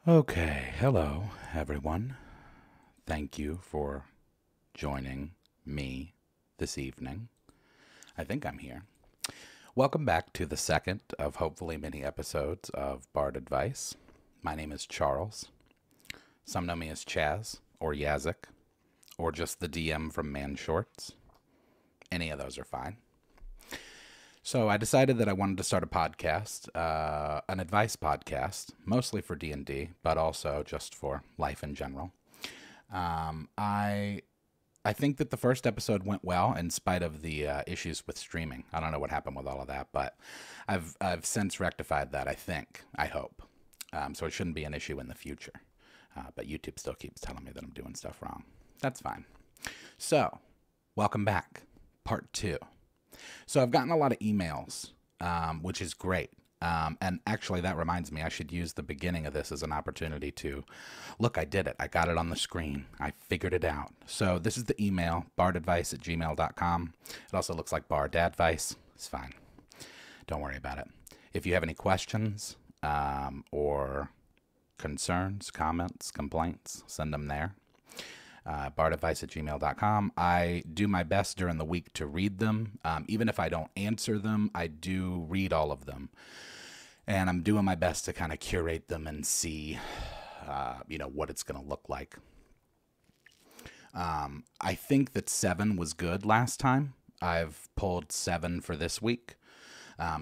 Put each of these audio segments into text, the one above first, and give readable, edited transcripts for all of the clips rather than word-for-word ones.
Okay, hello everyone. Thank you for joining me this evening. I think I'm here. Welcome back to the second of hopefully many episodes of Bard Advice. My name is Charles. Some know me as Chaz or Yazik or just the DM from Mann Shorts. Any of those are fine. So I decided that I wanted to start a podcast, an advice podcast, mostly for D&D, but also just for life in general. I think that the first episode went well in spite of the issues with streaming. I don't know what happened with all of that, but I've since rectified that. I hope. So it shouldn't be an issue in the future. But YouTube still keeps telling me that I'm doing stuff wrong. That's fine. So, welcome back, part 2. So I've gotten a lot of emails, which is great. And actually, that reminds me, I should use the beginning of this as an opportunity to, look, I did it. I got it on the screen. I figured it out. So this is the email, bardadvice@gmail.com. It also looks like bardadvice. It's fine. Don't worry about it. If you have any questions or concerns, comments, complaints, send them there. bardadvice@gmail.com. I do my best during the week to read them. Even if I don't answer them, I do read all of them. And I'm doing my best to kind of curate them and see, what it's going to look like. I think that 7 was good last time. I've pulled 7 for this week.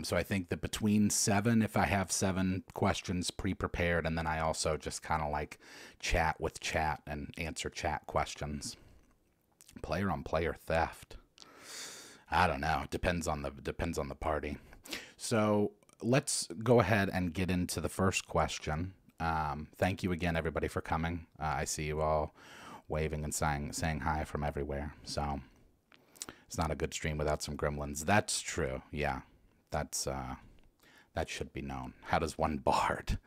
So I think that between 7, if I have 7 questions pre-prepared, and then I also just kind of like chat with chat and answer chat questions. Player on player theft. I don't know. Depends on the party. So let's go ahead and get into the first question. Thank you again, everybody, for coming. I see you all waving and saying hi from everywhere. So it's not a good stream without some gremlins. That's true. Yeah. That should be known. How does one bard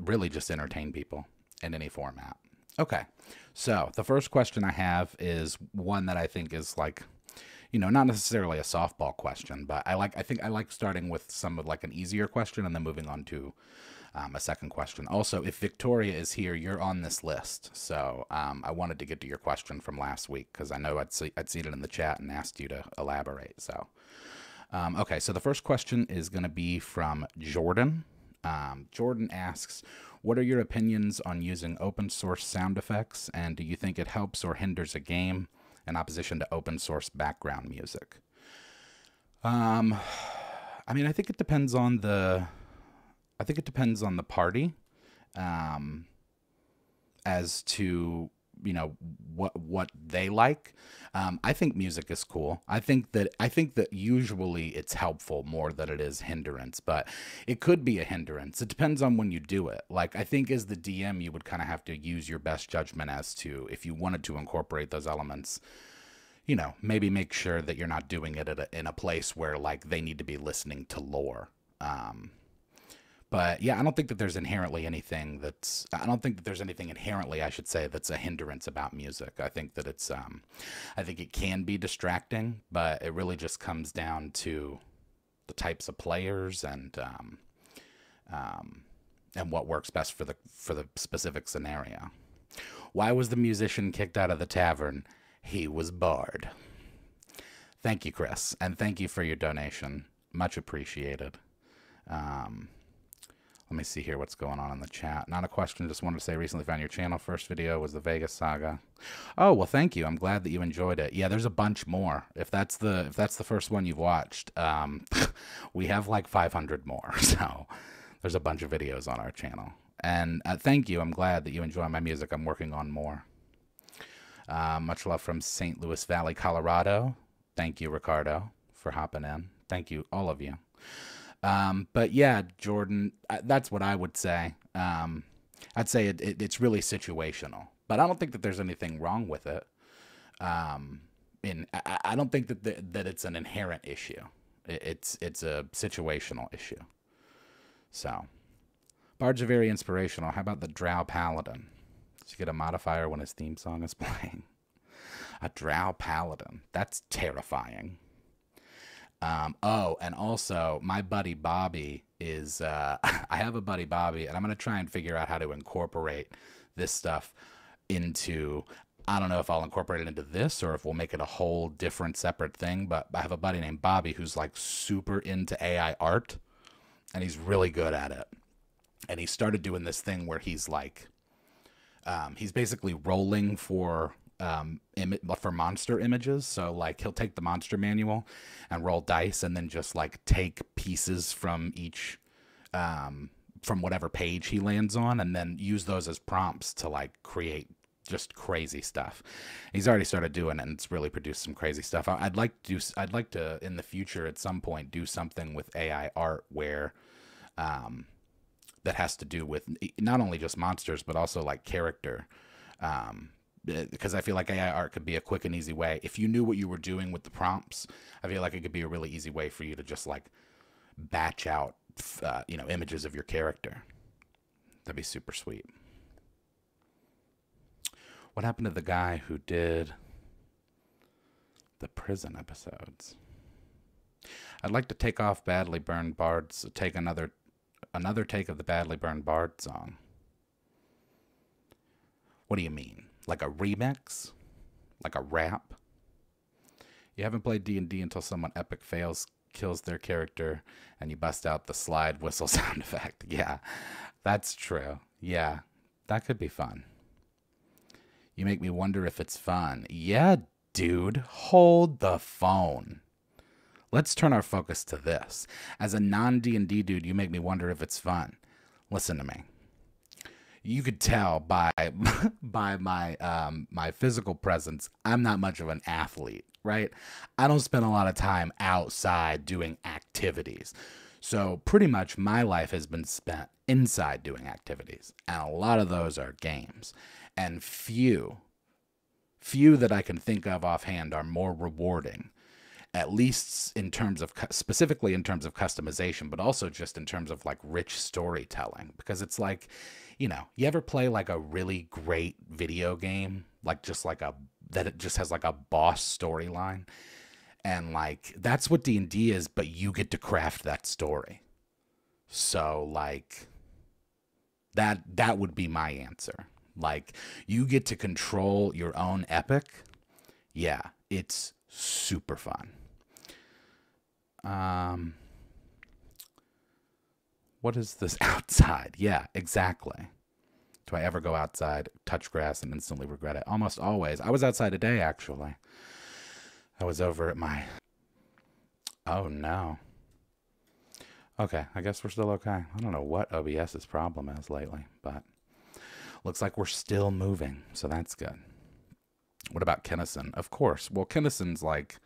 really just entertain people in any format? Okay, so the first question I have is one that I think is like, not necessarily a softball question, but I think I like starting with some of like an easier question and then moving on to a second question. Also, if Victoria is here, you're on this list. So I wanted to get to your question from last week because I know I'd seen it in the chat and asked you to elaborate. So. Okay, so the first question is going to be from Jordan. Jordan asks, what are your opinions on using open source sound effects, and do you think it helps or hinders a game in opposition to open source background music? I think it depends on the party, as to what they like. I think music is cool. I think that usually it's helpful more than it is hindrance, but it could be a hindrance. It depends on when you do it. Like, I think as the DM, you would kind of have to use your best judgment as to if you wanted to incorporate those elements. Maybe make sure that you're not doing it in a place where like they need to be listening to lore. But yeah, I don't think that there's inherently anything inherently, I should say, that's a hindrance about music. I think that I think it can be distracting, but it really just comes down to the types of players and what works best for the specific scenario. Why was the musician kicked out of the tavern? He was barred. Thank you, Chris, and thank you for your donation. Much appreciated. Let me see here what's going on in the chat. Not a question, just wanted to say recently found your channel. First video was the Vegas Saga. Oh, well, thank you. I'm glad that you enjoyed it. Yeah, there's a bunch more. If that's the first one you've watched, we have like 500 more. So there's a bunch of videos on our channel. And thank you. I'm glad that you enjoy my music. I'm working on more. Much love from St. Louis Valley, Colorado. Thank you, Ricardo, for hopping in. Thank you, all of you. But yeah, Jordan, that's what I wod say. I'd say it's really situational, but I don't think that there's anything wrong with it. I don't think that it's an inherent issue. It's a situational issue. So, bards are very inspirational. How about the Drow Paladin? Does he get a modifier when his theme song is playing? A Drow Paladin. That's terrifying. Oh, and also my buddy Bobby is, I have a buddy Bobby, and I'm going to try and figure out how to incorporate this stuff into, I don't know if I'll incorporate it into this or if we'll make it a whole different separate thing, but I have a buddy named Bobby who's like super into AI art, and he's really good at it. And he started doing this thing where he's like, he's basically rolling for monster images. So like he'll take the monster manual and roll dice, and then just like take pieces from each from whatever page he lands on, and then use those as prompts to like create just crazy stuff. He's already started doing it, and it's really produced some crazy stuff. I'd like to in the future at some point do something with AI art where that has to do with not only just monsters but also like character, because I feel like AI art could be a quick and easy way. If you knew what you were doing with the prompts, I feel like it could be a really easy way for you to just like batch out, images of your character. That'd be super sweet. What happened to the guy who did the prison episodes? I'd like to take off Badly Burned Bard's, take another take of the Badly Burned Bard song. What do you mean? Like a remix? Like a rap? You haven't played D&D until someone epic fails, kills their character, and you bust out the slide whistle sound effect. Yeah, that's true. Yeah, that could be fun. You make me wonder if it's fun. Yeah, dude, hold the phone. Let's turn our focus to this. As a non-D&D dude, you make me wonder if it's fun. Listen to me. You could tell by by my physical presence, I'm not much of an athlete, right? I don't spend a lot of time outside doing activities. So pretty much my life has been spent inside doing activities, and a lot of those are games. And few that I can think of offhand are more rewarding, at least in terms of, specifically in terms of customization, but also just in terms of like rich storytelling. Because it's like, you ever play like a really great video game, like just like that it just has like a boss storyline, and like that's what D&D is, but you get to craft that story. So like that would be my answer. Like, you get to control your own epic. Yeah, it's super fun. What is this outside? Yeah, exactly. Do I ever go outside, touch grass, and instantly regret it? Almost always. I was outside today, actually. I was over at my... Oh, no. Okay, I guess we're still okay. I don't know what OBS's problem is lately, but... Looks like we're still moving, so that's good. What about Kennison? Of course. Well, Kennison's like...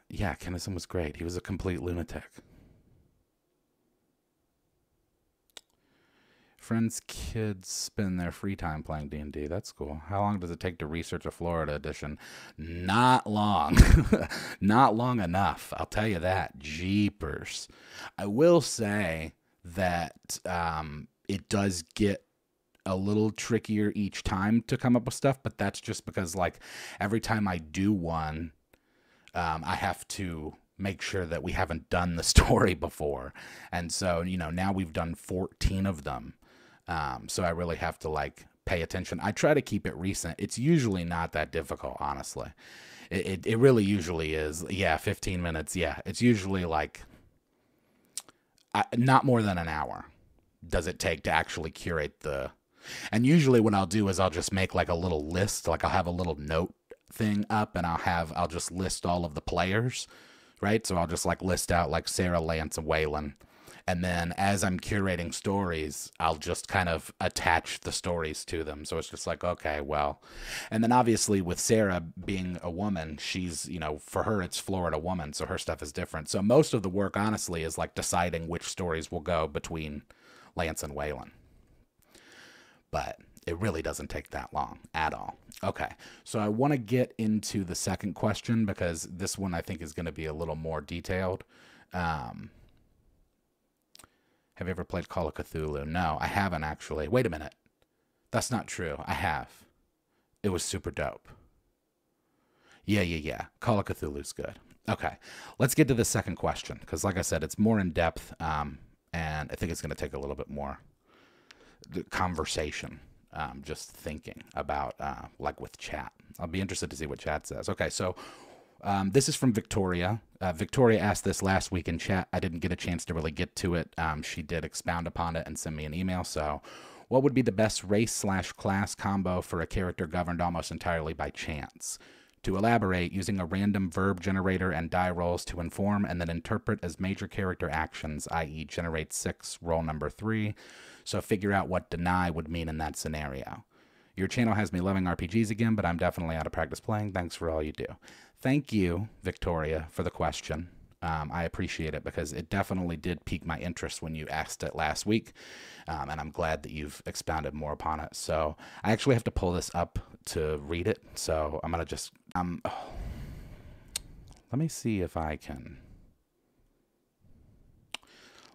Yeah, Kennison was great. He was a complete lunatic. Friends' kids spend their free time playing D&D. That's cool. How long does it take to research a Florida edition? Not long. Not long enough. I'll tell you that. Jeepers. I will say that it does get a little trickier each time to come up with stuff, but that's just because like every time I do one, I have to make sure that we haven't done the story before. And so, now we've done 14 of them. So I really have to like pay attention. I try to keep it recent. It's usually not that difficult, honestly. It really usually is. Yeah, 15 minutes. Yeah, it's usually like not more than an hour does it take to actually curate the... And usually what I'll do is I'll just make like a little list. Like I'll have a little note thing up, and I'll just list all of the players, right? So I'll just like list out like Sarah, Lance, and Waylon. And then as I'm curating stories, I'll just kind of attach the stories to them. So it's just like, okay, well. And then obviously with Sarah being a woman, she's, for her, it's Florida woman. So her stuff is different. So most of the work, honestly, is like deciding which stories will go between Lance and Waylon. But it really doesn't take that long at all. Okay, so I want to get into the second question because this one I think is going to be a little more detailed. Have you ever played Call of Cthulhu? No, I haven't actually. Wait a minute. That's not true. I have. It was super dope. Yeah. Call of Cthulhu's good. Okay, let's get to the second question because, like I said, it's more in depth, and I think it's going to take a little bit more conversation, just thinking about like with chat. I'll be interested to see what chat says. Okay, so this is from Victoria. Victoria asked this last week in chat. I didn't get a chance to really get to it. She did expound upon it and send me an email. So, what would be the best race/class combo for a character governed almost entirely by chance? To elaborate, using a random verb generator and die rolls to inform and then interpret as major character actions, i.e. generate 6, roll number 3. So figure out what deny would mean in that scenario. Your channel has me loving RPGs again, but I'm definitely out of practice playing. Thanks for all you do. Thank you, Victoria, for the question. I appreciate it because it definitely did pique my interest when you asked it last week, and I'm glad that you've expounded more upon it. So I actually have to pull this up to read it, so I'm going to just... let me see if I can...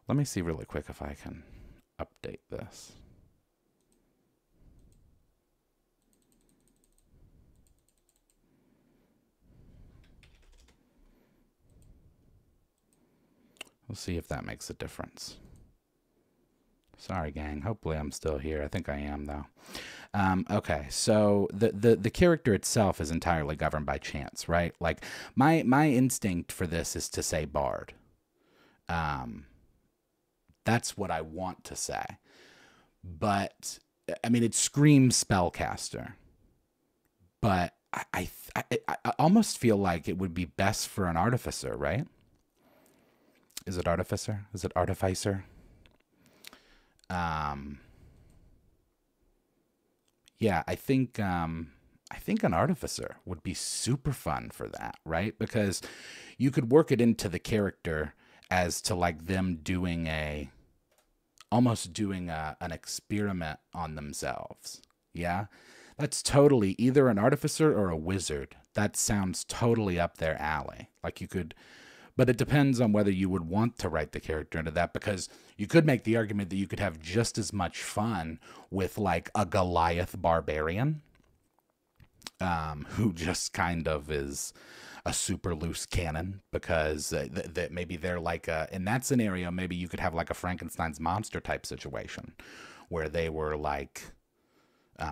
Let me see really quick if I can update this. We'll see if that makes a difference. Sorry, gang. Hopefully I'm still here. I think I am, though. Okay, so the character itself is entirely governed by chance, right? Like, my instinct for this is to say bard. That's what I want to say. But, I mean, it screams spellcaster. But I almost feel like it would be best for an artificer, right? Is it artificer? Is it artificer? Yeah, I think an artificer would be super fun for that, right? Because you could work it into the character as to like them doing almost doing an experiment on themselves. Yeah, that's totally either an artificer or a wizard. That sounds totally up their alley. Like you could. But it depends on whether you would want to write the character into that, because you could make the argument that you could have just as much fun with like a Goliath barbarian, who just kind of is a super loose cannon, because that maybe they're like in that scenario, maybe you could have like a Frankenstein's monster type situation where they were like,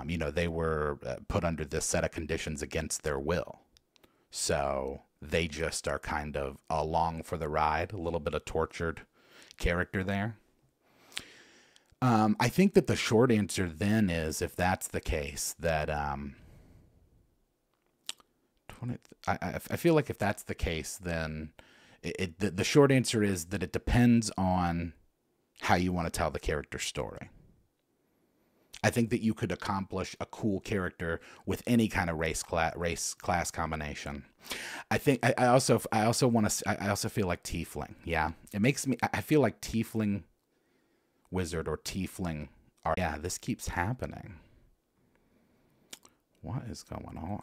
they were put under this set of conditions against their will. So they just are kind of along for the ride, a little bit of tortured character there. I think that the short answer then is, if that's the case, that I feel like if that's the case, then the short answer is that it depends on how you want to tell the character's story. I think that you could accomplish a cool character with any kind of race class combination. I think I also feel like tiefling. Yeah, it makes me. I feel like tiefling wizard or tiefling. Yeah, this keeps happening. What is going on?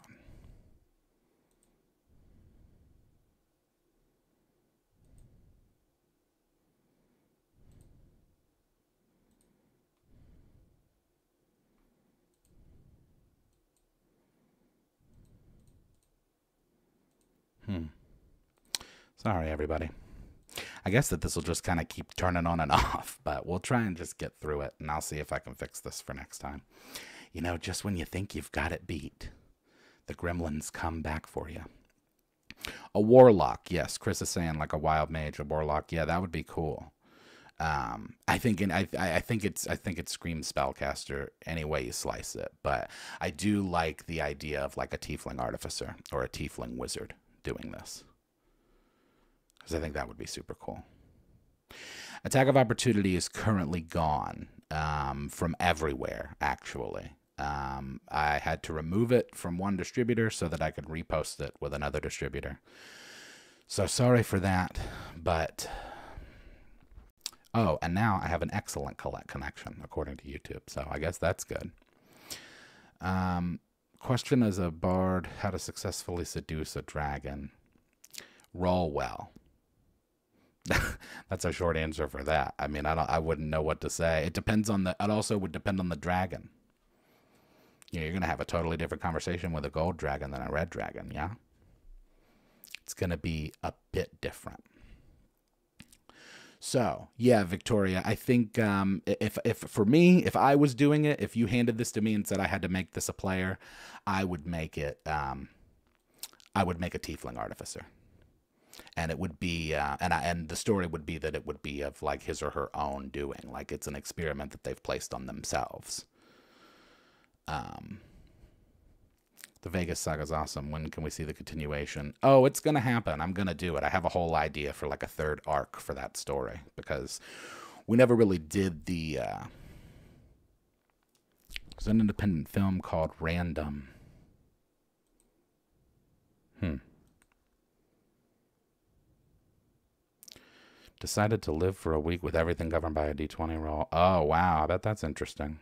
Sorry, everybody. I guess that this will just kind of keep turning on and off, but we'll try and just get through it, and I'll see if I can fix this for next time. You know, just when you think you've got it beat, the gremlins come back for you. A warlock, yes. Chris is saying like a wild mage, a warlock. Yeah, that would be cool. I think it screams spellcaster any way you slice it, but I do like the idea of like a tiefling artificer or a tiefling wizard doing this, because I think that would be super cool. Attack of Opportunity is currently gone from everywhere, actually. I had to remove it from one distributor so that I could repost it with another distributor. So sorry for that, but... Oh, and now I have an excellent connection, according to YouTube, so I guess that's good. Question as a bard, how to successfully seduce a dragon. Roll well. That's a short answer for that. I mean, I wouldn't know what to say. It also would depend on the dragon. You know, you're going to have a totally different conversation with a gold dragon than a red dragon, yeah? it's going to be a bit different. So, yeah, Victoria, I think if for me, if I was doing it, if you handed this to me and said I had to make this a player, I would make it, I would make a Tiefling Artificer. And it would be, and the story would be that it would be of like his or her own doing, like it's an experiment that they've placed on themselves. The Vegas Saga's awesome. When can we see the continuation? Oh, it's going to happen. I'm going to do it. I have a whole idea for like a third arc for that story because we never really did the... There's an independent film called Random. Decided to live for a week with everything governed by a D20 roll. Oh, wow. I bet that's interesting.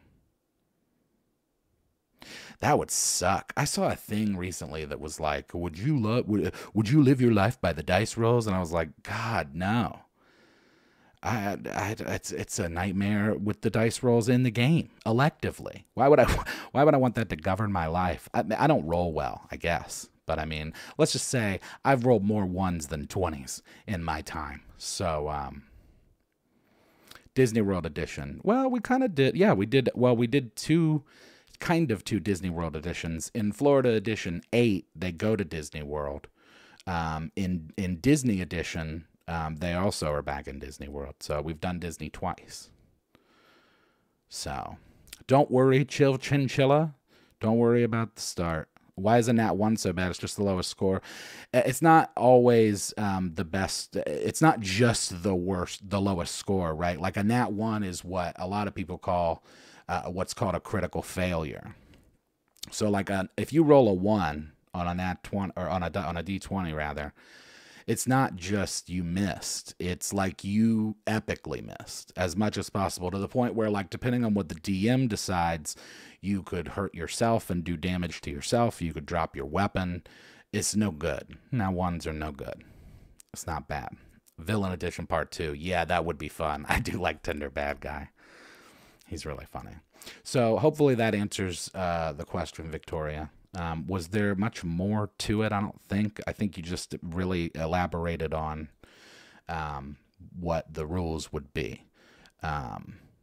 That would suck. I saw a thing recently that was like, would you live your life by the dice rolls? And I was like, God, no. It's a nightmare with the dice rolls in the game, electively. Why would I want that to govern my life? I don't roll well, I guess. But I mean, let's just say I've rolled more 1s than 20s in my time. So, Disney World Edition. Well, we kind of did. Yeah, we did. Well, we did two Disney World editions. In Florida Edition 8, they go to Disney World. In Disney Edition, they also are back in Disney World. So we've done Disney twice. So don't worry, Chinchilla. Don't worry about the start. Why is a Nat 1 so bad? It's just the lowest score. It's not always the best. It's not just the worst, the lowest score, right? Like a Nat 1 is what a lot of people call what's called a critical failure. So like if you roll a 1 on a Nat 20 or on a D20 rather, it's not just you missed. It's like you epically missed as much as possible to the point where, like, depending on what the DM decides, you could hurt yourself and do damage to yourself. You could drop your weapon. It's no good. Now 1s are no good. It's not bad. Villain Edition Part 2. Yeah, that would be fun. I do like Tender Bad Guy. He's really funny. So hopefully that answers the question, Victoria. Was there much more to it? I don't think. I think you just really elaborated on what the rules would be.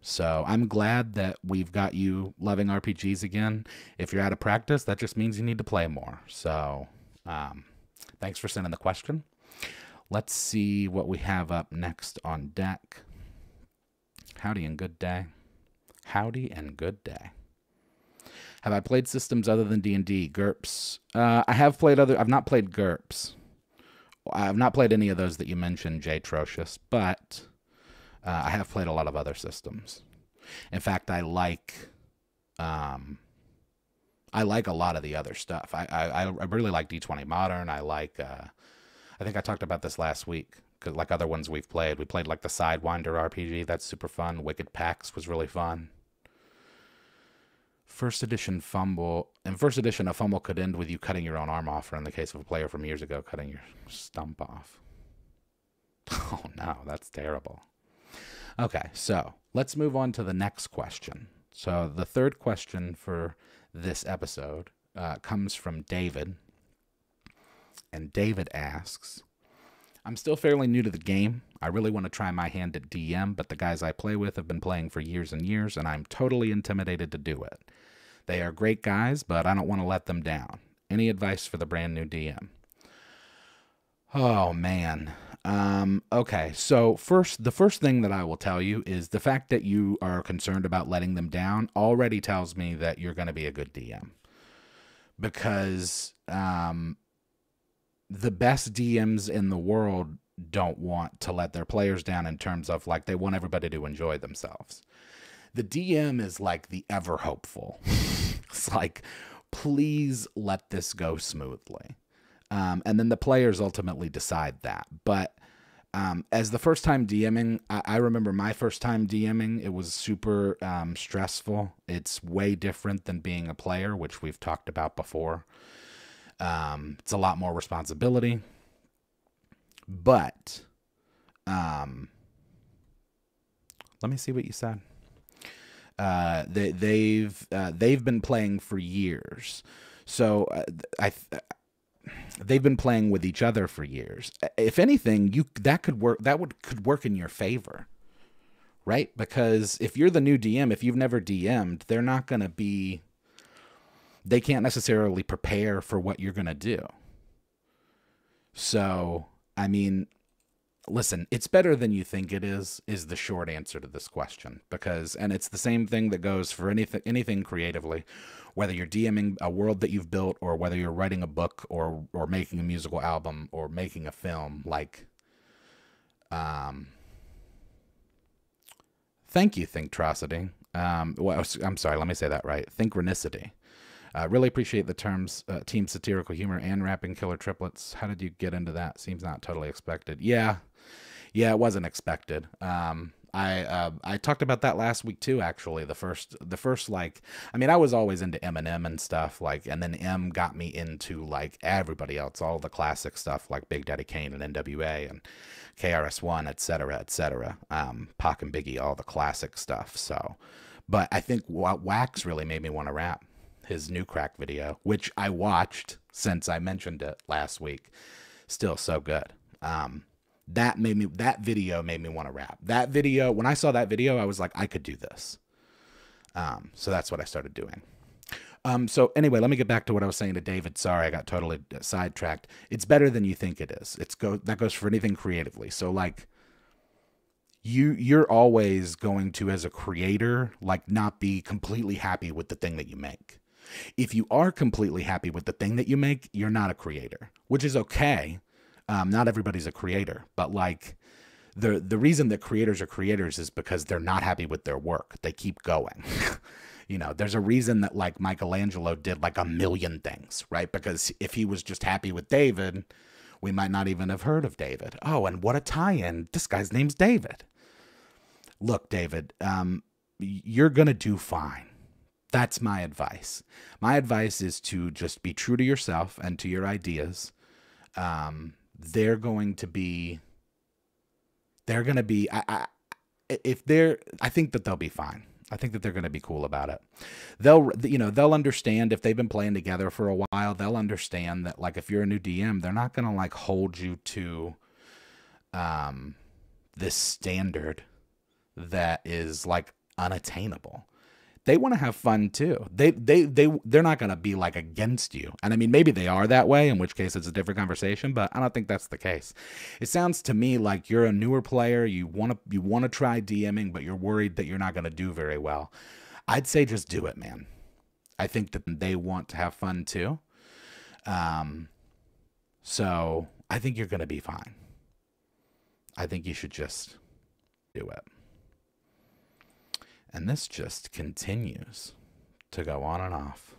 So I'm glad that we've got you loving RPGs again. If you're out of practice, that just means you need to play more. So thanks for sending the question. Let's see what we have up next on deck. Howdy and good day. Howdy and good day. Have I played systems other than D&D? GURPS. I have played other... I've not played GURPS. I've not played any of those that you mentioned, Jay Trocious, but I have played a lot of other systems. In fact, I like a lot of the other stuff. I really like D20 Modern. I like... I think I talked about this last week, because like other ones we've played. We played like the Sidewinder RPG. That's super fun. Wicked Pax was really fun. First edition fumble. In first edition, a fumble could end with you cutting your own arm off, or in the case of a player from years ago, cutting your stump off. Oh no, that's terrible. Okay, so let's move on to the next question. So the third question for this episode comes from David. And David asks, I'm still fairly new to the game. I really want to try my hand at DM, but the guys I play with have been playing for years and years, and I'm totally intimidated to do it. They are great guys, but I don't want to let them down. Any advice for the brand new DM? Oh, man. Okay, so the first thing that I will tell you is the fact that you are concerned about letting them down already tells me that you're going to be a good DM. Because the best DMs in the world don't want to let their players down in terms of, like, they want everybody to enjoy themselves. The DM is like the ever hopeful. It's like, please let this go smoothly. And then the players ultimately decide that. But as the first time DMing, I remember my first time DMing, it was super stressful. It's way different than being a player, which we've talked about before. It's a lot more responsibility. But let me see what you said. They've been playing for years. So they've been playing with each other for years. If anything, that could work. Could work in your favor, right? Because if you're the new DM, if you've never DM'd, they're not going to be. They can't necessarily prepare for what you're going to do. So, I mean, listen, it's better than you think it is the short answer to this question. Because, and it's the same thing that goes for anything creatively, whether you're DMing a world that you've built, or whether you're writing a book, or making a musical album, or making a film. Like, thank you, Thinktrocity. Well, I'm sorry, let me say that right. Thinkrenicity. Really appreciate the terms team satirical humor and rapping killer triplets. How did you get into that? Seems not totally expected. Yeah, it wasn't expected. I talked about that last week too. Actually, the first like, I mean, I was always into Eminem and stuff like, and then M got me into like everybody else, all the classic stuff like Big Daddy Kane and NWA and KRS-One, etc., etc. Pac and Biggie, all the classic stuff. So, but I think Wax really made me want to rap. His new Crack video, which I watched since I mentioned it last week, still so good. That video made me want to rap. That video, when I saw that video, I was like, I could do this. So that's what I started doing. So anyway, let me get back to what I was saying to David. Sorry, I got totally sidetracked. It's better than you think it is. That goes for anything creatively. So like, you're always going to, as a creator, like not be completely happy with the thing that you make. If you are completely happy with the thing that you make, you're not a creator, which is okay. Not everybody's a creator, but like the reason that creators are creators is because they're not happy with their work. They keep going. You know, there's a reason that like Michelangelo did like 1 million things, right? Because if he was just happy with David, we might not even have heard of David. Oh, and what a tie-in. This guy's name's David. Look, David, you're going to do fine. That's my advice. My advice is to just be true to yourself and to your ideas. They're going to be, I think that they'll be fine. I think that they're going to be cool about it. They'll understand if they've been playing together for a while. They'll understand that, like, if you're a new DM, they're not going to like hold you to this standard that is like unattainable. They want to have fun too. They're not going to be like against you. And I mean, maybe they are that way, in which case it's a different conversation, but I don't think that's the case. It sounds to me like you're a newer player. You want to try DMing, but you're worried that you're not going to do very well. I'd say just do it, man. I think that they want to have fun too. So I think you're going to be fine. I think you should just do it. And this just continues to go on and off.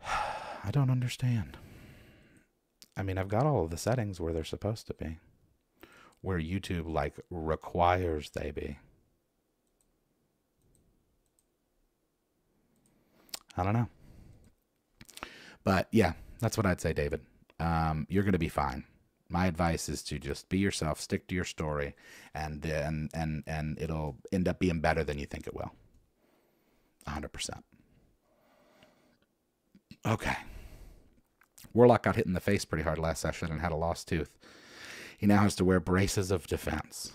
I don't understand. I mean, I've got all of the settings where they're supposed to be. Where YouTube, like, requires they be. I don't know. But, yeah, that's what I'd say, David. You're going to be fine. My advice is to just be yourself, stick to your story, and it'll end up being better than you think it will. 100%. Okay. Warlock got hit in the face pretty hard last session and had a lost tooth. He now has to wear braces of defense.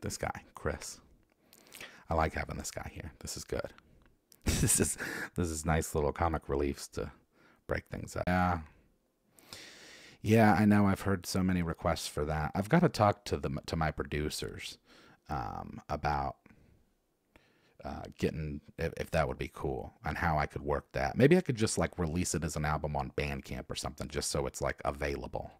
This guy, Chris. I like having this guy here. This is good. This is nice little comic reliefs to break things up. Yeah, I know. I've heard so many requests for that. I've got to talk to my producers about getting, if that would be cool, and how I could work that. Maybe I could just like release it as an album on Bandcamp or something, just so it's like available.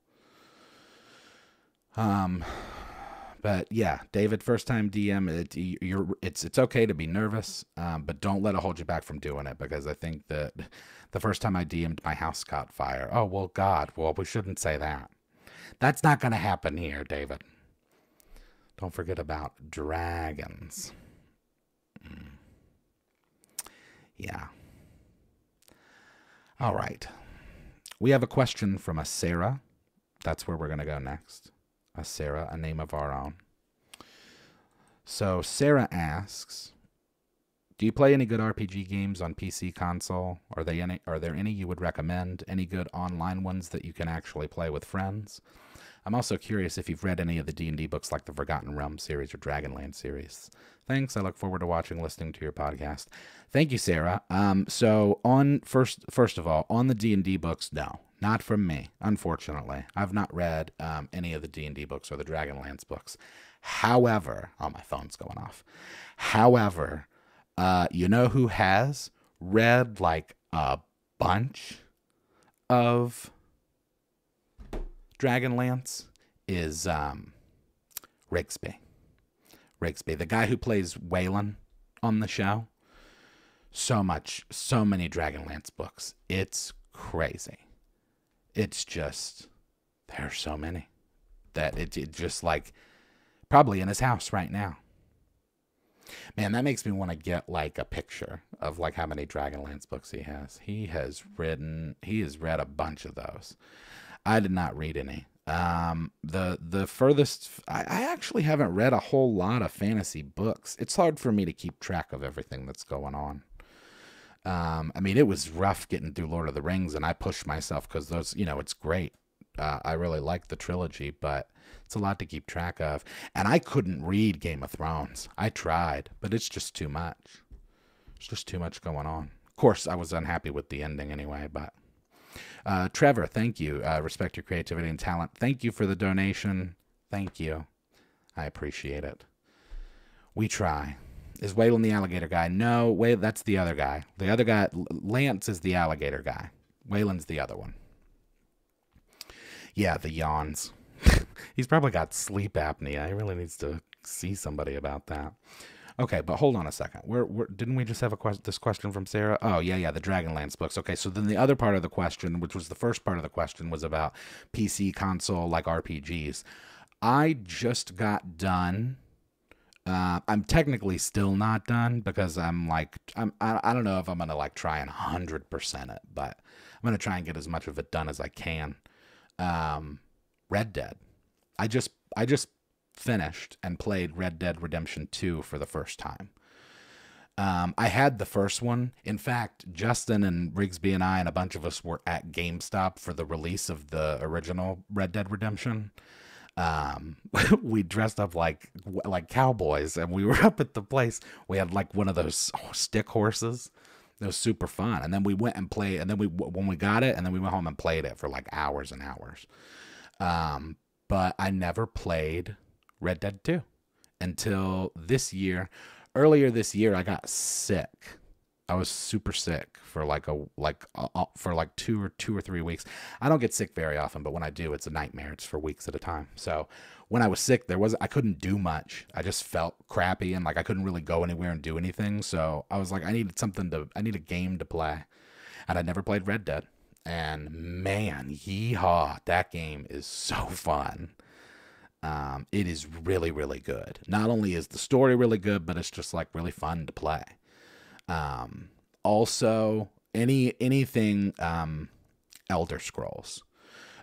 But yeah, David, first time DM, it's okay to be nervous, but don't let it hold you back from doing it, because I think that the first time I DM'd, my house caught fire. Oh, well, God, well, we shouldn't say that. That's not going to happen here, David. Don't forget about dragons. Yeah. All right. We have a question from a Sarah. That's where we're going to go next. A Sarah, a name of our own. So Sarah asks, Do you play any good RPG games on PC console? Are there any you would recommend? Any good online ones that you can actually play with friends? I'm also curious if you've read any of the D&D books like the Forgotten Realms series or Dragonlance series. Thanks. I look forward to listening to your podcast. Thank you, Sarah. So on first of all, on the D&D books, no, not from me, unfortunately. I've not read any of the D&D books or the Dragonlance books. However, oh, my phone's going off. However, you know who has read like a bunch of Dragonlance is Rigsby. Rigsby, the guy who plays Waylon on the show. So many Dragonlance books. It's crazy. It's just, there are so many that it just like probably in his house right now. Man, that makes me want to get like a picture of like how many Dragonlance books he has. He has read a bunch of those. I did not read any. The furthest, I actually haven't read a whole lot of fantasy books. It's hard for me to keep track of everything that's going on. I mean, it was rough getting through Lord of the Rings, and I pushed myself because those, it's great. I really like the trilogy, but it's a lot to keep track of. And I couldn't read Game of Thrones. I tried, but it's just too much. It's just too much going on. Of course, I was unhappy with the ending anyway, but Trevor, thank you. Respect your creativity and talent. Thank you for the donation. Thank you. I appreciate it. We try. Is Waylon the alligator guy? No, that's the other guy. The other guy, Lance, is the alligator guy. Waylon's the other one. Yeah, the yawns. He's probably got sleep apnea. He really needs to see somebody about that. Okay, but hold on a second. Didn't we just have this question from Sarah? Oh, yeah, the Dragonlance books. Okay, so then the other part of the question, which was the first part of the question, was about PC console, like RPGs. I just got done. I'm technically still not done because I don't know if I'm going to like try and 100% it, but I'm going to try and get as much of it done as I can. Red Dead. I just finished and played Red Dead Redemption 2 for the first time. I had the first one. In fact, Justin and Rigsby and I and a bunch of us were at GameStop for the release of the original Red Dead Redemption. We dressed up like cowboys, and we were up at the place. We had like one of those stick horses. It was super fun. And then we went and played, and then when we got it, and then we went home and played it for like hours and hours. But I never played Red Dead 2 until this year. Earlier this year, I got sick. I was super sick for like 2 or 3 weeks. I don't get sick very often, but when I do, it's a nightmare. It's for weeks at a time. So when I was sick, I couldn't do much. I just felt crappy, and like I couldn't really go anywhere and do anything. So I was like, I need a game to play, and I never played Red Dead. And man, yeehaw, that game is so fun. It is really, really good. Not only is the story really good, but it's just like really fun to play. Also, anything Elder Scrolls.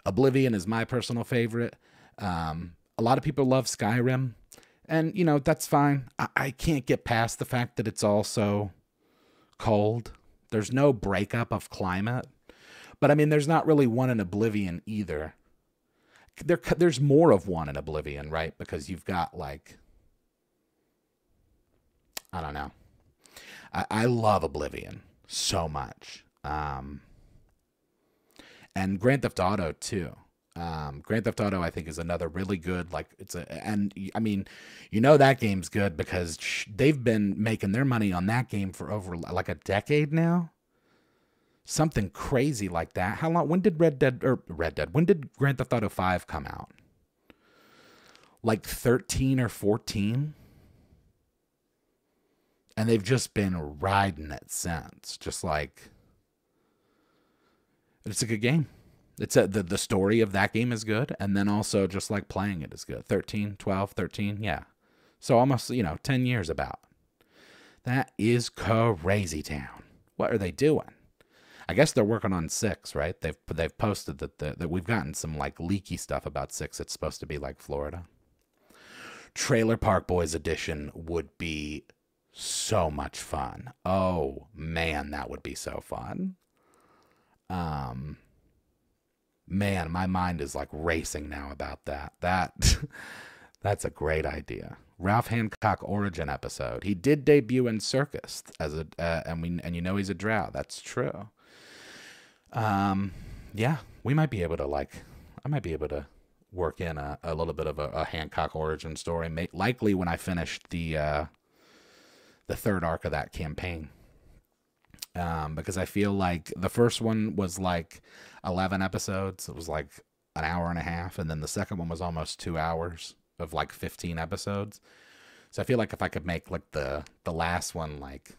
Oblivion is my personal favorite. A lot of people love Skyrim, and that's fine. I can't get past the fact that it's also cold. There's no breakup of climate. But I mean, there's not really one in Oblivion either. There's more of one in Oblivion, right? Because you've got like, I don't know. I love Oblivion so much. And Grand Theft Auto too. Grand Theft Auto, I think, is another really good, like, and I mean, that game's good because they've been making their money on that game for over like a decade now. Something crazy like that. How long? When did when did Grand Theft Auto 5 come out? Like 13 or 14? And they've just been riding it since. Just like, it's a good game. The story of that game is good. And then also just like playing it is good. 13, 12, 13. Yeah. So almost, 10 years about. That is crazy town. What are they doing? I guess they're working on 6, right? They've posted that we've gotten some like leaky stuff about 6. It's supposed to be like Florida. Trailer Park Boys edition would be so much fun. Oh man, that would be so fun. Um, Man, my mind is like racing now about that. That's a great idea. Ralph Hancock origin episode. He did debut in Circus as a and you know he's a drow. That's true. Yeah, we might be able to I might be able to work in a little bit of a Hancock origin story. Likely when I finish the third arc of that campaign. Because I feel like the first one was like 11 episodes. It was like an hour and a half. And then the second one was almost 2 hours of like 15 episodes. So I feel like if I could make like the last one, like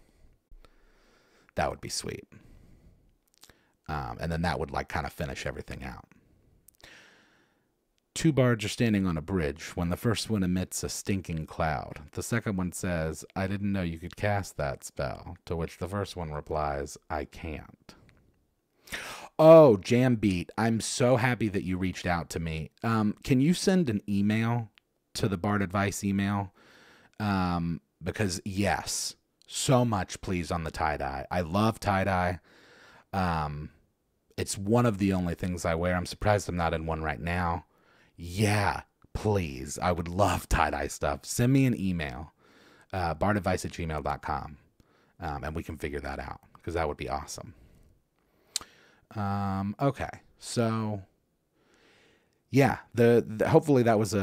that would be sweet. And then that would like kind of finish everything out. Two bards are standing on a bridge when the first one emits a stinking cloud. The second one says, I didn't know you could cast that spell. To which the first one replies, I can't. Oh, Jambeat, I'm so happy that you reached out to me. Can you send an email to the bardadvice email? Because yes, so much please on the tie-dye. I love tie-dye. It's one of the only things I wear. I'm surprised I'm not in one right now. Yeah, please. I would love tie-dye stuff. Send me an email, bardadvice@gmail.com, and we can figure that out because that would be awesome. Okay, so yeah, hopefully that was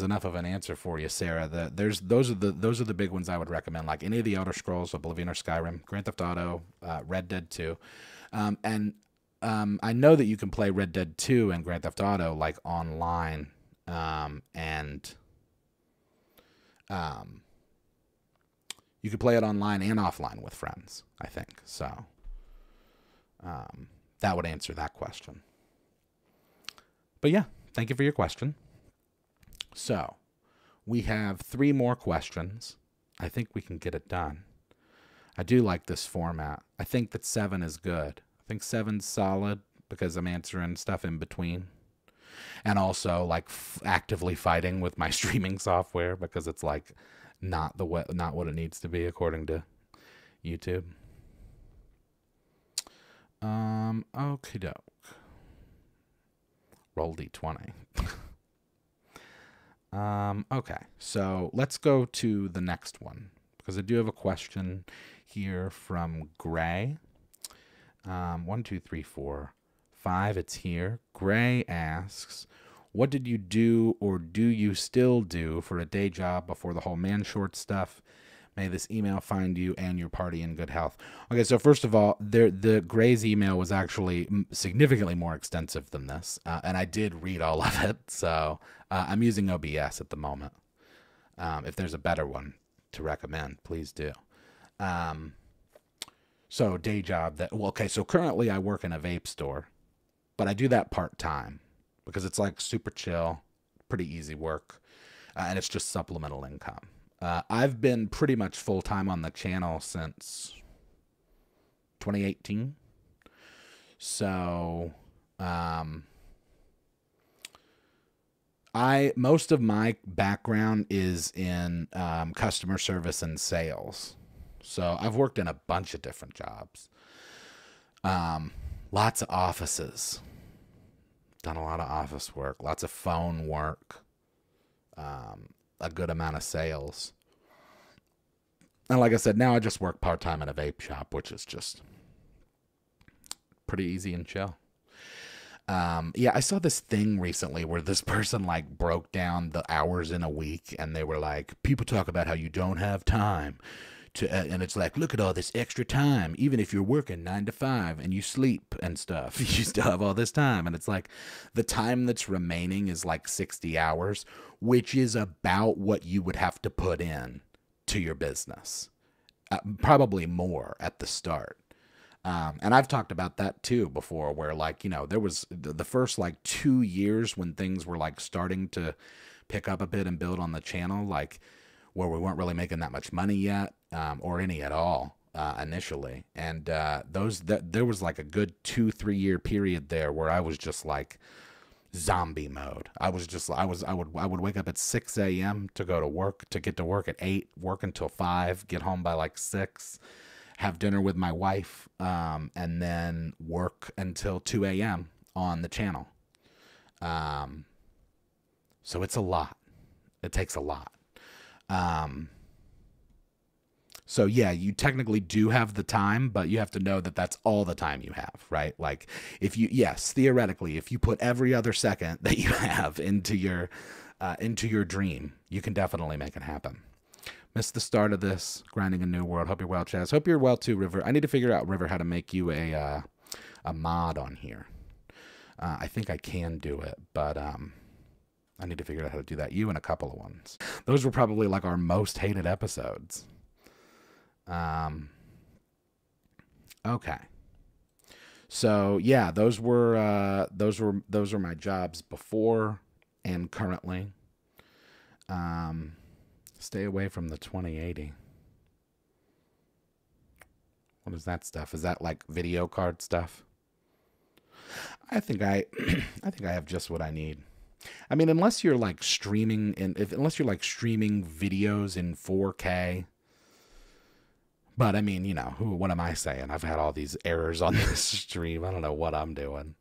enough of an answer for you, Sarah. Those are the big ones I would recommend, like any of the Elder Scrolls, Oblivion or Skyrim, Grand Theft Auto, Red Dead 2, and I know that you can play Red Dead 2 and Grand Theft Auto like online, and you can play it online and offline with friends, I think. So that would answer that question. But yeah, thank you for your question. So we have 3 more questions. I think we can get it done. I do like this format. I think that 7 is good. I think 7's solid because I'm answering stuff in between. And also like actively fighting with my streaming software because it's like not what it needs to be according to YouTube. Okie doke. Roll D20. Okay, so let's go to the next one because I do have a question here from Gray. 1, 2, 3, 4, 5. It's here. Gray asks, what did you do or do you still do for a day job before the whole man short stuff? May this email find you and your party in good health. Okay, so first of all, the Gray's email was actually significantly more extensive than this, and I did read all of it, so I'm using OBS at the moment. If there's a better one to recommend, please do. So day job so currently I work in a vape store, but I do that part-time because it's like super chill, pretty easy work, and it's just supplemental income. I've been pretty much full-time on the channel since 2018. So, most of my background is in customer service and sales. So I've worked in a bunch of different jobs. Lots of offices. Done a lot of office work. Lots of phone work. A good amount of sales. And like I said, now I just work part-time in a vape shop, which is just pretty easy and chill. Yeah, I saw this thing recently where this person like broke down the hours in a week, and they were like, people talk about how you don't have time to, and it's like, look at all this extra time. Even if you're working 9 to 5 and you sleep and stuff, you still have all this time. And it's like the time that's remaining is like 60 hours, which is about what you would have to put in to your business. Probably more at the start. And I've talked about that too before, where like, you know, there was the first like 2 years when things were like starting to pick up a bit and build on the channel, like where we weren't really making that much money yet, or any at all, initially. And, there was like a good 2-3 year period there where I was just like zombie mode. I would wake up at 6 a.m. to go to work, to get to work at 8, work until 5, get home by like 6, have dinner with my wife, and then work until 2 a.m. on the channel. So it's a lot. It takes a lot. So yeah, you technically do have the time, but you have to know that that's all the time you have, right? Like if you, yes, theoretically, if you put every other second that you have into your dream, you can definitely make it happen. Missed the start of this, grinding a new world. Hope you're well, Chaz. Hope you're well too, River. I need to figure out, River, how to make you a mod on here. I think I can do it, but I need to figure out how to do that. You and a couple of ones. Those were probably like our most hated episodes. Okay. So yeah, those were my jobs before and currently. Stay away from the 2080. What is that stuff? Is that like video card stuff? I think I have just what I need. I mean, unless you're like streaming unless you're like streaming videos in 4K. But I mean, you know, what am I saying? I've had all these errors on this stream. I don't know what I'm doing.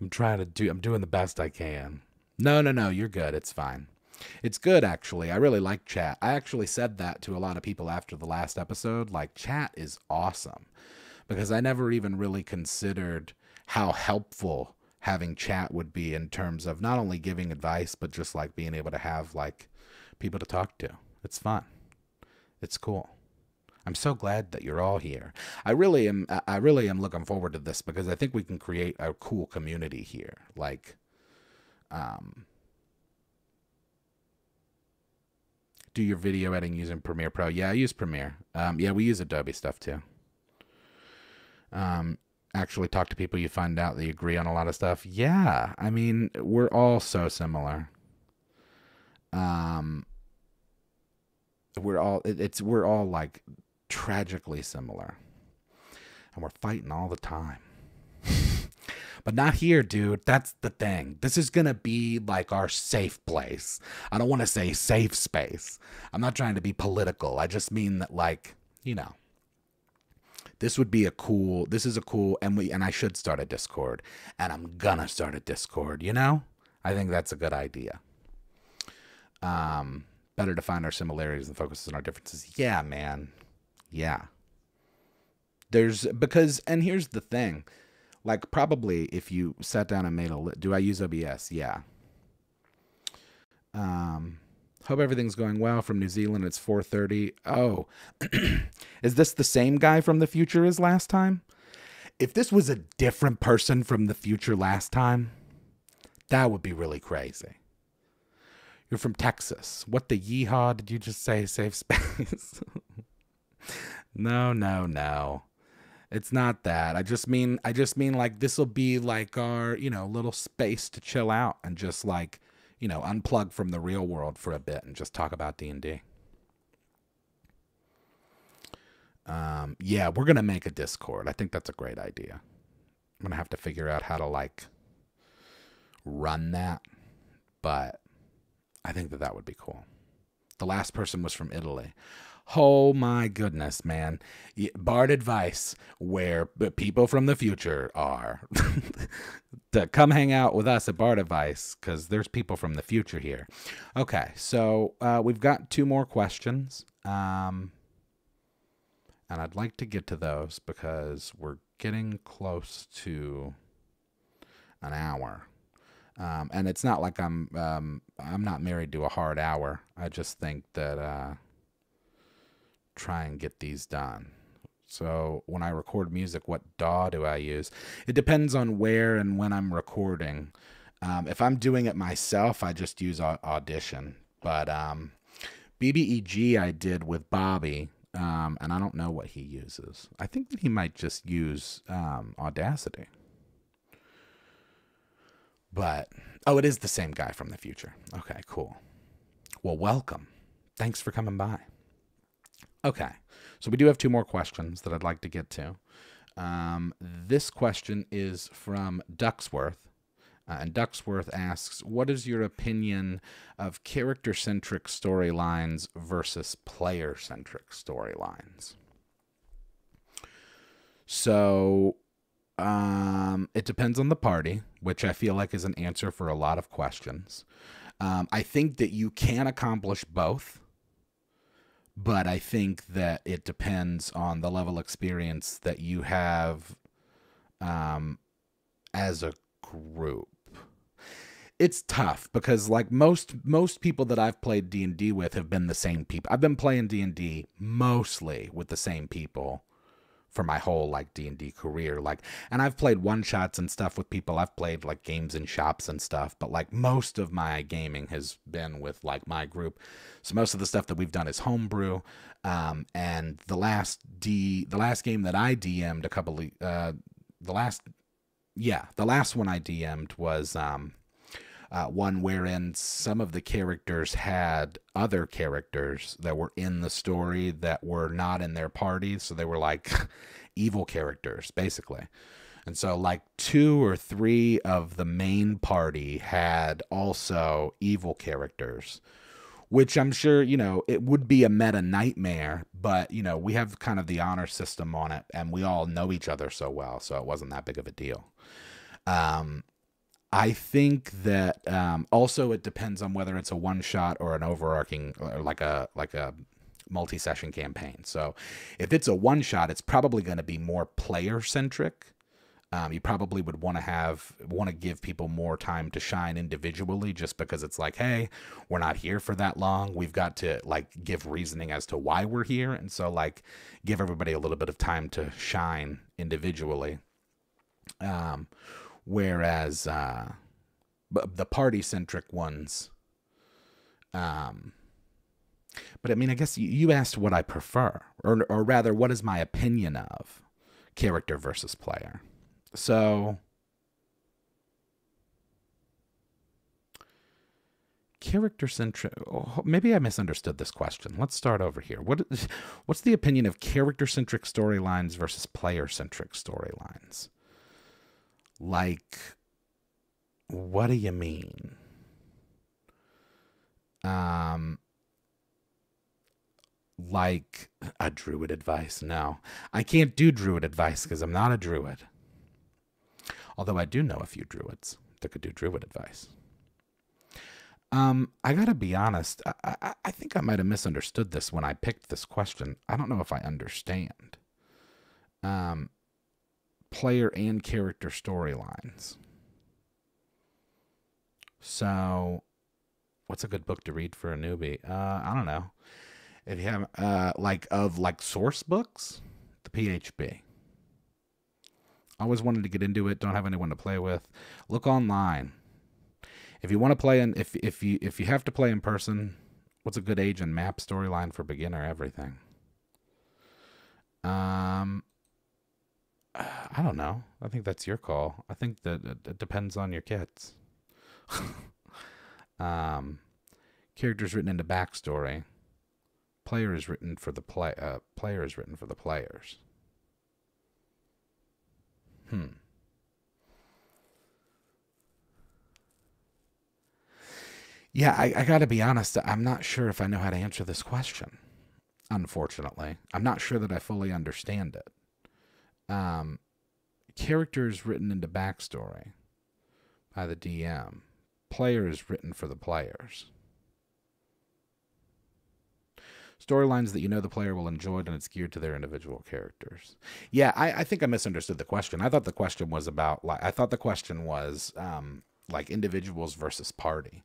I'm doing the best I can. No, you're good. It's fine. It's good, actually. I really like chat. I actually said that to a lot of people after the last episode. Like, chat is awesome. Because I never even really considered how helpful having chat would be in terms of not only giving advice, but just like being able to have like people to talk to. It's fun. It's cool. I'm so glad that you're all here. I really am looking forward to this because I think we can create a cool community here. Like, do your video editing using Premiere Pro? Yeah, I use Premiere. Yeah, we use Adobe stuff too. Actually talk to people, you find out that you agree on a lot of stuff. Yeah, I mean, we're all so similar. We're all like tragically similar, and we're fighting all the time. But not here, dude. That's the thing. This is gonna be like our safe place. I don't want to say safe space. I'm not trying to be political. I just mean that, like, you know, this is a cool, and I should start a Discord, and I'm gonna start a Discord, you know? I think that's a good idea. Better to find our similarities than focus on our differences. Yeah, man. Yeah. And here's the thing. Like, probably if you sat down and made do I use OBS? Yeah. Hope everything's going well from New Zealand. It's 4:30. Oh, is this the same guy from the future as last time? If this was a different person from the future last time, that would be really crazy. You're from Texas. What the yeehaw did you just say? Safe space? No. It's not that. I just mean like this will be like our, you know, little space to chill out and just like, you know, unplug from the real world for a bit and just talk about D&D. Yeah, we're going to make a Discord. I think that's a great idea. I'm going to have to figure out how to like run that, but I think that would be cool. The last person was from Italy. Oh my goodness, man. Bardadvice, where people from the future are. To come hang out with us at Bardadvice, because there's people from the future here. Okay, so we've got 2 more questions. And I'd like to get to those because we're getting close to an hour. And it's not like I'm not married to a hard hour. I just think that try and get these done. So when I record music, what DAW do I use? It depends on where and when I'm recording. If I'm doing it myself, I just use Audition. But BBEG I did with Bobby, and I don't know what he uses. I think that he might just use Audacity. But, oh, it is the same guy from the future. Okay, cool. Well, welcome. Thanks for coming by. Okay, so we do have 2 more questions that I'd like to get to. This question is from Ducksworth, And Ducksworth asks, what is your opinion of character-centric storylines versus player-centric storylines? So, it depends on the party, which I feel like is an answer for a lot of questions. I think that you can accomplish both, but I think that it depends on the level of experience that you have as a group. It's tough because like most people that I've played D&D with have been the same people. I've been playing D&D mostly with the same people for my whole like D&D career. Like, and I've played one-shots and stuff with people. I've played like games in shops and stuff, but like most of my gaming has been with like my group. So most of the stuff that we've done is homebrew. And the last game that I DM'd the last one I DM'd was one wherein some of the characters had other characters that were in the story that were not in their parties. So they were like evil characters, basically. And so like 2 or 3 of the main party had also evil characters, which I'm sure, you know, it would be a meta nightmare, but, you know, we have kind of the honor system on it and we all know each other so well. So it wasn't that big of a deal. I think that also it depends on whether it's a one-shot or an overarching, or like a multi-session campaign. So if it's a one-shot, it's probably going to be more player-centric. You probably would want to give people more time to shine individually, just because it's like, hey, we're not here for that long. We've got to like give reasoning as to why we're here, and so like give everybody a little bit of time to shine individually. Whereas the party-centric ones, but I mean, I guess you asked what I prefer, or rather, what is my opinion of character versus player. So, character-centric, maybe I misunderstood this question. Let's start over here. What's the opinion of character-centric storylines versus player-centric storylines? Like, what do you mean? Like a druid advice? No, I can't do druid advice because I'm not a druid. Although I do know a few druids that could do druid advice. I gotta be honest. I think I might have misunderstood this when I picked this question. I don't know if I understand. Player and character storylines. So, what's a good book to read for a newbie? I don't know. If you have like source books, the PHB. Always wanted to get into it. Don't have anyone to play with. Look online. If you want to play if you have to play in person, what's a good age and map storyline for beginner everything? I don't know. I think that's your call. I think that it depends on your kits. Characters written into backstory. Player is written for the player is written for the players. Yeah, I gotta be honest. I'm not sure if I know how to answer this question. Unfortunately, I'm not sure that I fully understand it. Characters written into backstory by the DM. Players written for the players. Storylines that you know the player will enjoy and it's geared to their individual characters. Yeah, I think I misunderstood the question. I thought the question was about like individuals versus party.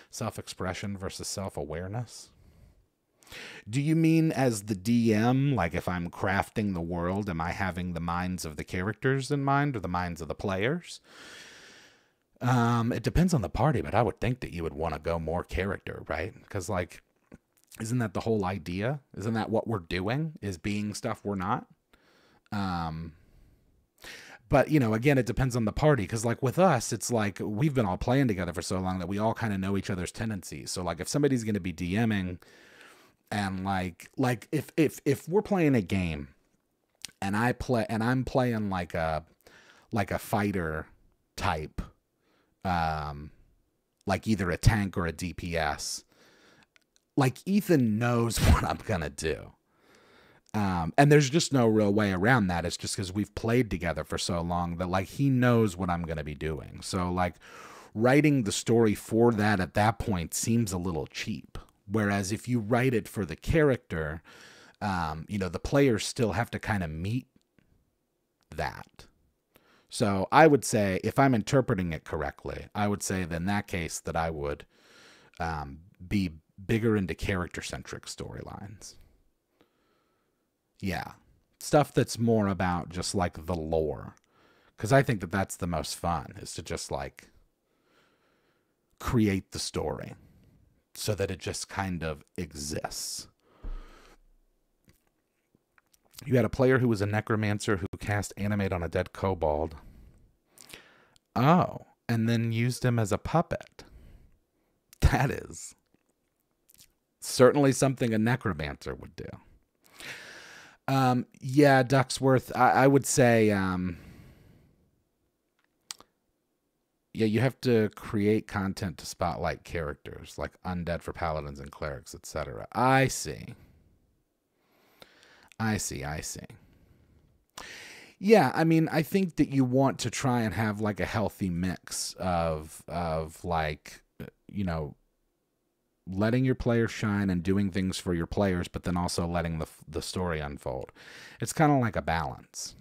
Self-expression versus self-awareness. Do you mean as the DM, like if I'm crafting the world, am I having the minds of the characters in mind or the minds of the players? It depends on the party, but I would think that you would want to go more character, right? Because like, isn't that the whole idea? Isn't that what we're doing, is being stuff we're not? But, you know, again, it depends on the party. Because, like, with us, it's like we've been all playing together for so long that we all kind of know each other's tendencies. So, like, if somebody's going to be DMing and, like if we're playing a game and I'm playing like a fighter type like either a tank or a DPS, like Ethan knows what I'm going to do. And there's just no real way around that. It's just because we've played together for so long that like he knows what I'm going to be doing. So like writing the story for that at that point seems a little cheap. Whereas if you write it for the character, you know, the players still have to kind of meet that. So I would say, if I'm interpreting it correctly, I would say that in that case that I would be bigger into character-centric storylines. Yeah. Stuff that's more about just like the lore. Because I think that that's the most fun, is to just like create the story so that it just kind of exists. You had a player who was a necromancer who cast animate on a dead kobold. Oh, and then used him as a puppet. That is certainly something a necromancer would do. Yeah, Ducksworth, I would say, yeah, you have to create content to spotlight characters, like undead for paladins and clerics, etc. I see. Yeah, I mean, I think that you want to try and have like a healthy mix of like, you know, letting your players shine and doing things for your players, but then also letting the story unfold. It's kind of like a balance.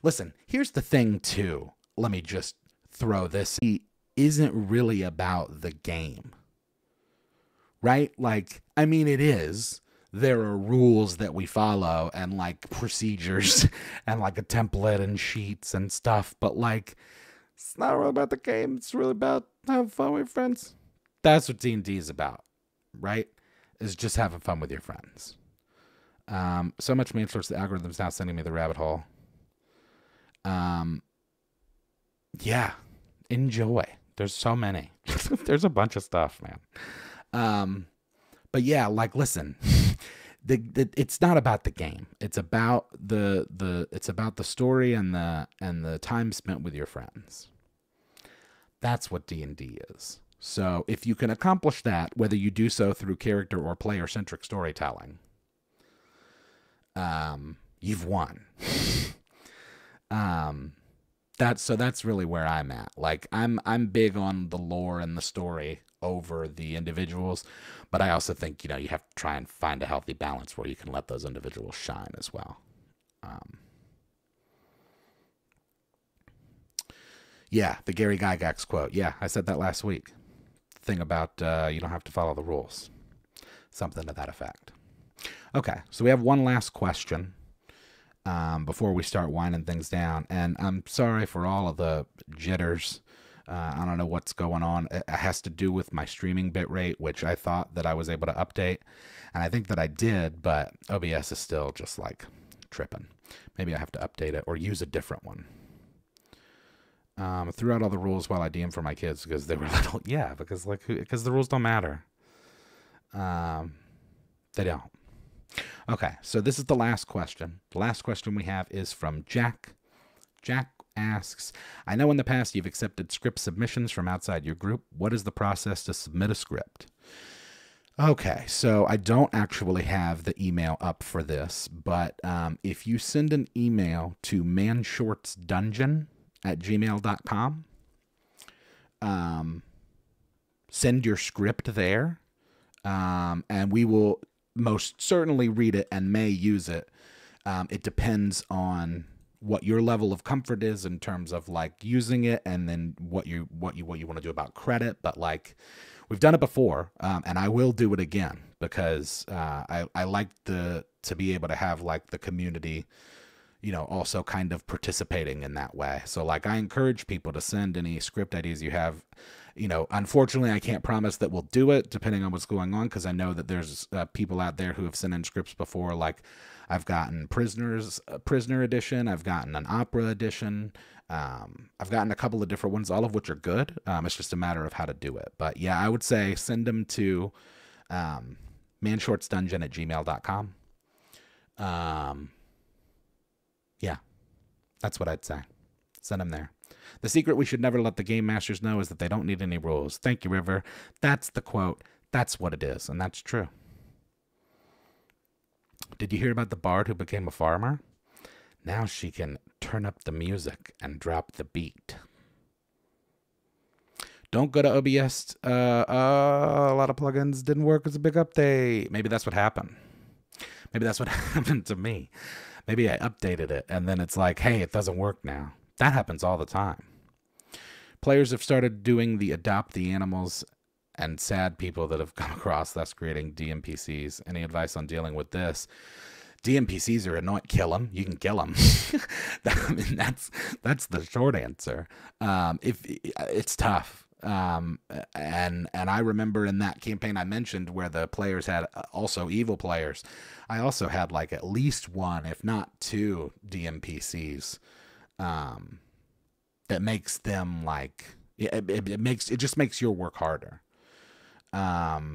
Listen, here's the thing too. Let me just throw this. It isn't really about the game, right? Like, I mean, it is. There are rules that we follow and like procedures and like a template and sheets and stuff, but like, it's not really about the game. It's really about having fun with your friends. That's what D&D is about, right? Is just having fun with your friends. So much main source, the algorithm's now sending me the rabbit hole. Yeah, enjoy. There's so many. There's a bunch of stuff, man. But yeah, like, listen, it's not about the game. It's about it's about the story and the time spent with your friends. That's what D&D is. So if you can accomplish that, whether you do so through character or player-centric storytelling, you've won. That's really where I'm at. Like, I'm big on the lore and the story over the individuals, but I also think, you know, you have to try and find a healthy balance where you can let those individuals shine as well. Yeah, the Gary Gygax quote. Yeah, I said that last week. Thing about you don't have to follow the rules. Something to that effect. Okay, so we have one last question before we start winding things down. And I'm sorry for all of the jitters. I don't know what's going on. It has to do with my streaming bitrate, which I thought that I was able to update. And I think that I did, but OBS is still just like tripping. Maybe I have to update it or use a different one. Threw out all the rules while I DM for my kids because they were little. Yeah, because the rules don't matter. They don't. Okay, so this is the last question. The last question we have is from Jack. Jack asks, I know in the past you've accepted script submissions from outside your group. What is the process to submit a script? Okay, so I don't actually have the email up for this, but if you send an email to manshortsdungeon@gmail.com, send your script there, and we will most certainly read it and may use it. It depends on what your level of comfort is in terms of like using it, and then what you want to do about credit. But like, we've done it before, and I will do it again because I like to be able to have like the community, you know, also kind of participating in that way. So like, I encourage people to send any script ideas you have. You know, unfortunately, I can't promise that we'll do it depending on what's going on, because I know that there's people out there who have sent in scripts before. Like, I've gotten prisoner edition, I've gotten an opera edition, I've gotten a couple of different ones, all of which are good. It's just a matter of how to do it. But yeah, I would say send them to manshortsdungeon@gmail.com. Yeah, that's what I'd say. Send them there. The secret we should never let the game masters know is that they don't need any rules. Thank you, River. That's the quote. That's what it is, and that's true. Did you hear about the bard who became a farmer? Now she can turn up the music and drop the beat. Don't go to OBS. A lot of plugins didn't work as a big update. Maybe that's what happened. Maybe that's what happened to me. Maybe I updated it, and then it's like, hey, it doesn't work now. That happens all the time. Players have started doing the adopt the animals and sad people that have come across, thus creating DMPCs. Any advice on dealing with this? DMPCs are annoying. Kill them. You can kill them. I mean, that's the short answer. If it's tough. And I remember in that campaign I mentioned where the players had also evil players, I also had like at least one, if not two DMPCs, that makes them like, it just makes your work harder. Yeah,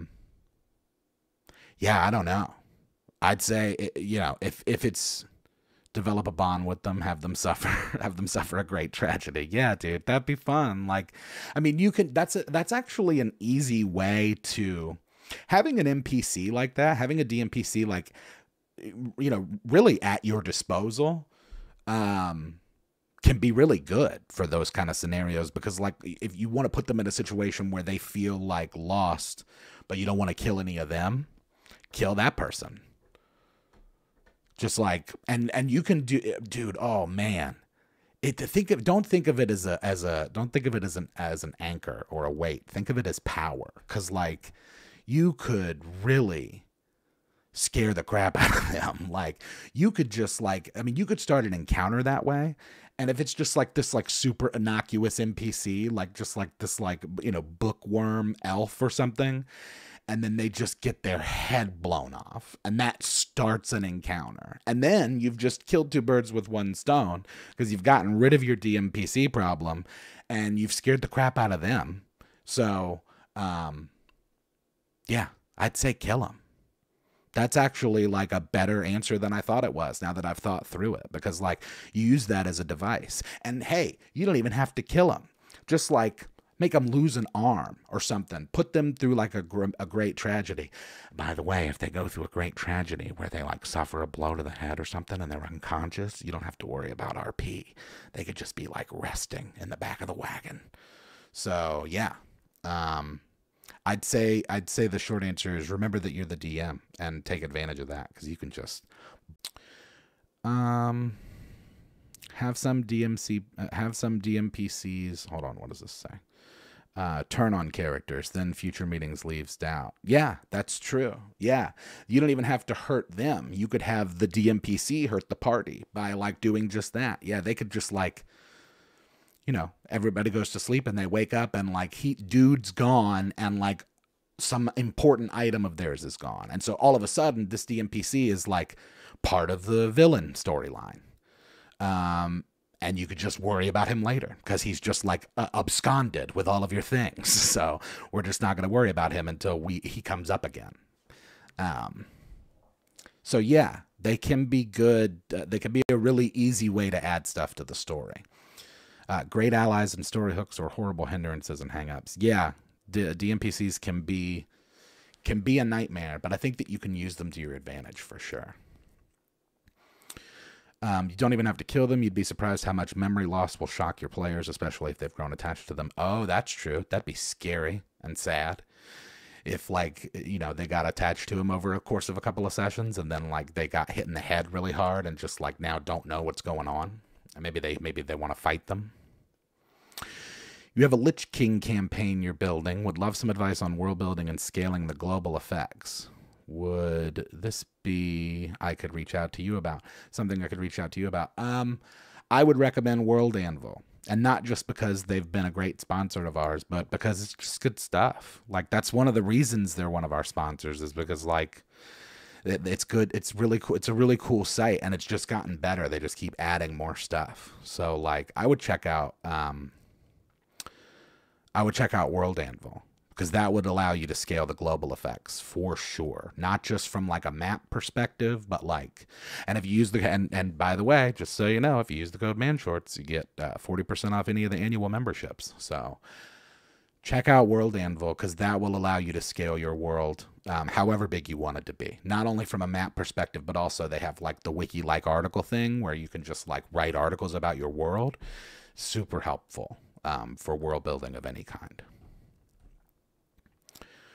I don't know. I'd say, if it's develop a bond with them, have them suffer a great tragedy. Yeah, dude, that'd be fun. Like, I mean, that's actually an easy way to having an NPC like that, having a DMPC like, really at your disposal, can be really good for those kind of scenarios, because like if you want to put them in a situation where they feel like lost, but you don't want to kill any of them, kill that person. Just like, and you can do, dude. Oh man, don't think of it as an anchor or a weight. Think of it as power, because like you could really scare the crap out of them. Like you could just like, I mean, you could start an encounter that way. And if it's just like this, like super innocuous NPC, like just like this, like, bookworm elf or something, and then they just get their head blown off, and that starts an encounter. And then you've just killed two birds with one stone, because you've gotten rid of your DMPC problem and you've scared the crap out of them. So, yeah, I'd say kill them. That's actually like a better answer than I thought it was, now that I've thought through it, because like you use that as a device. And hey, you don't even have to kill them. Just like make them lose an arm or something. Put them through like a great tragedy. By the way, if they go through a great tragedy where they like suffer a blow to the head or something and they're unconscious, you don't have to worry about RP. They could just be like resting in the back of the wagon. So yeah, I'd say the short answer is remember that you're the DM and take advantage of that, because you can just have some DMPCs. Hold on, what does this say? Turn on characters, then future meetings leaves doubt. Yeah, that's true. Yeah, you don't even have to hurt them. You could have the DMPC hurt the party by like doing just that. Yeah, they could just like, everybody goes to sleep and they wake up and like dude's gone and like some important item of theirs is gone. And so all of a sudden this DMPC is like part of the villain storyline. And you could just worry about him later because he's just like absconded with all of your things. So we're just not going to worry about him until he comes up again. So yeah, they can be good. They can be a really easy way to add stuff to the story. Great allies and story hooks or horrible hindrances and hangups. Yeah, DMPCs can be a nightmare, but I think that you can use them to your advantage for sure. You don't even have to kill them. You'd be surprised how much memory loss will shock your players, especially if they've grown attached to them. Oh, that's true. That'd be scary and sad. If like, they got attached to him over a course of a couple of sessions and then like they got hit in the head really hard and just like now don't know what's going on. And maybe they want to fight them. You have a Lich King campaign you're building. Would love some advice on world building and scaling the global effects. Would this be I could reach out to you about? Something I could reach out to you about? I would recommend World Anvil. And not just because they've been a great sponsor of ours, but because it's just good stuff. Like, that's one of the reasons they're one of our sponsors, is because, like, it's good. It's really cool. It's a really cool site, and it's just gotten better. They just keep adding more stuff. So, like, I would check out World Anvil, because that would allow you to scale the global effects for sure. Not just from like a map perspective, but like, and if you use the, and by the way, just so you know, if you use the code MANSHORTS, you get 40% off any of the annual memberships. So check out World Anvil, because that will allow you to scale your world however big you want it to be. Not only from a map perspective, but also they have like the wiki-like article thing where you can just like write articles about your world. Super helpful for world building of any kind.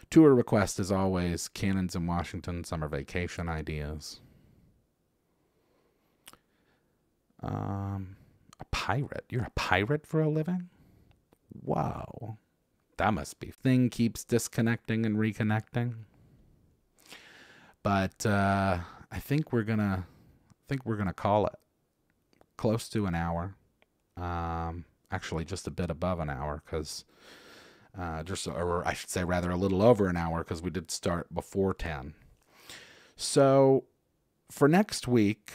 Tour request, as always, Cannons in Washington, summer vacation ideas. A pirate? You're a pirate for a living? Wow. That must be. Thing keeps disconnecting and reconnecting. But I think we're gonna call it close to an hour. Actually just a bit above an hour, because or I should say rather a little over an hour, because we did start before 10. So for next week,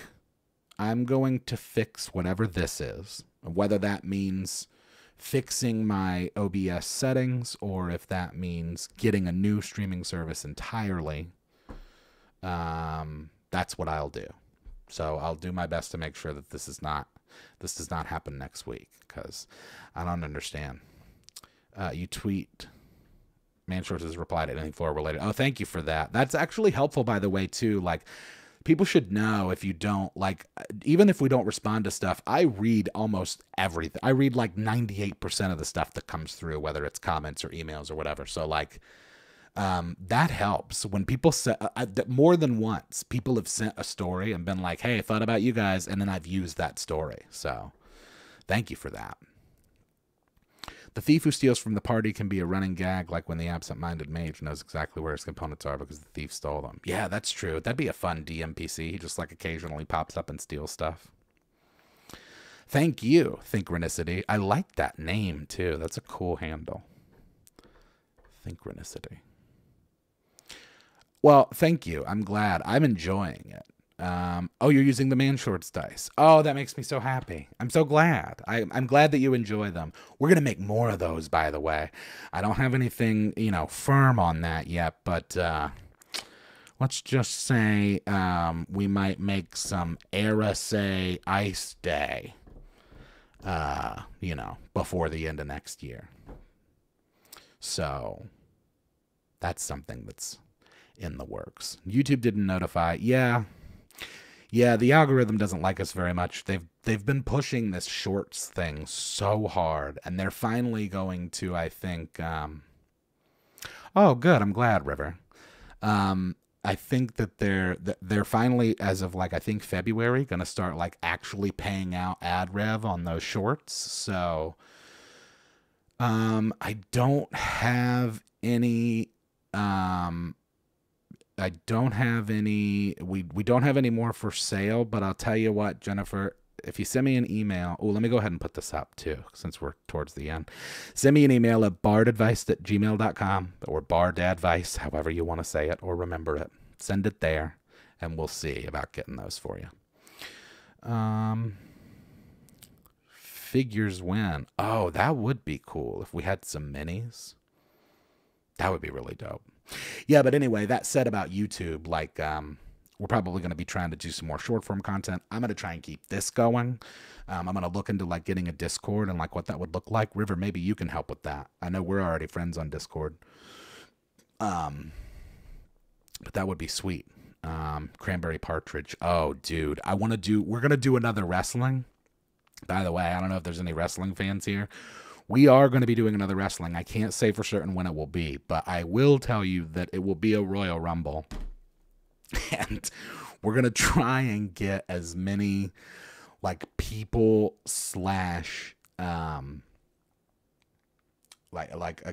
I'm going to fix whatever this is, whether that means fixing my OBS settings or if that means getting a new streaming service entirely. That's what I'll do. So I'll do my best to make sure that this does not happen next week, because I don't understand. You tweet, MANSHORTS has replied to anything floor related. Oh, thank you for that. That's actually helpful, by the way, too. Like, people should know, if you don't, like, even if we don't respond to stuff, I read almost everything. I read like 98% of the stuff that comes through, whether it's comments or emails or whatever. So like, that helps when people say, more than once, people have sent a story and been like, hey, I thought about you guys. And then I've used that story. So thank you for that. The thief who steals from the party can be a running gag, like when the absent-minded mage knows exactly where his components are because the thief stole them. Yeah, that's true. That'd be a fun DMPC. He just like occasionally pops up and steals stuff. Thank you, Synchronicity. I like that name, too. That's a cool handle. Synchronicity. Well, thank you. I'm glad. I'm enjoying it. Oh, you're using the MANSHORTS dice. Oh, that makes me so happy. I'm so glad. I'm glad that you enjoy them. We're going to make more of those, by the way. I don't have anything, firm on that yet, but let's just say we might make some Say Ice Day, before the end of next year. So that's something that's in the works. YouTube didn't notify. Yeah, the algorithm doesn't like us very much. They've been pushing this shorts thing so hard, and they're finally going to, I think, oh, good. I'm glad, River. I think that they're finally, as of like, I think February, going to start like actually paying out ad rev on those shorts. So, I don't have any, we don't have any more for sale, but I'll tell you what, Jennifer, if you send me an email, let me go ahead and put this up too, since we're towards the end. Send me an email at bardadvice@gmail.com or bardadvice, however you want to say it or remember it. Send it there and we'll see about getting those for you. Figures when? Oh, that would be cool if we had some minis. That would be really dope. Yeah, but anyway, that said about YouTube, like, we're probably going to be trying to do some more short form content. I'm going to try and keep this going. I'm going to look into like getting a Discord and like what that would look like. River, maybe you can help with that. I know we're already friends on Discord. But that would be sweet. Cranberry Partridge. Oh, dude, we're going to do another wrestling. By the way, I don't know if there's any wrestling fans here. We are going to be doing another wrestling. I can't say for certain when it will be, but I will tell you that it will be a Royal Rumble. And we're going to try and get as many like people slash